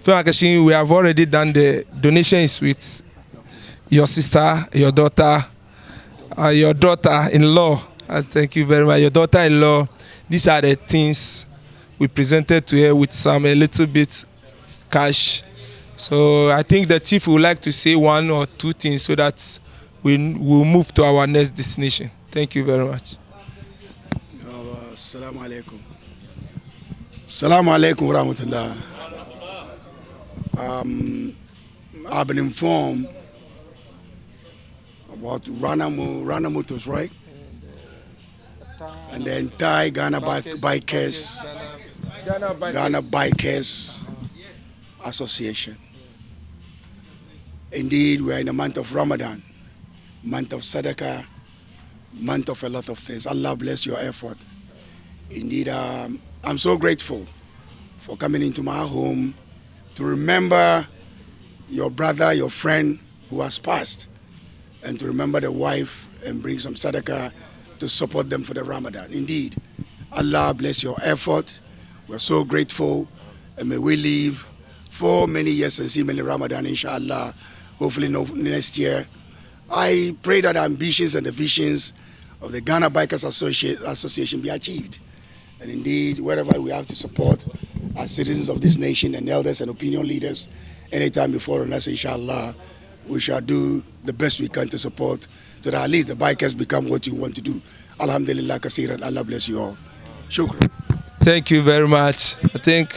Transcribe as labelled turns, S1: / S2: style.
S1: We have already done the donations with your sister, your daughter-in-law. Thank you very much. Your daughter-in-law. These are the things we presented to her with a little bit cash. So I think the chief would like to say one or two things so that we'll move to our next destination. Thank you very much.
S2: Assalamu alaikum. Assalamu alaikum wa rahmatullah. I've been informed about Rana Motors, right? And the entire Ghana Bikers Association. Indeed, we are in the month of Ramadan, month of Sadaqah, month of a lot of things. Allah bless your effort. Indeed, I'm so grateful for coming into my home to remember your brother, your friend who has passed, and to remember the wife and bring some sadaqah to support them for the Ramadan. Indeed, Allah bless your effort. We're so grateful, and may we live for many years and see many Ramadan, inshallah, hopefully next year. I pray that the ambitions and the visions of the Ghana Bikers Association be achieved. And indeed, wherever we have to support as citizens of this nation and elders and opinion leaders, anytime before us, inshallah, we shall do the best we can to support so that at least the bikers become what you want to do. Alhamdulillah, kasiran. Allah bless you all. Shukran.
S1: Thank you very much. I think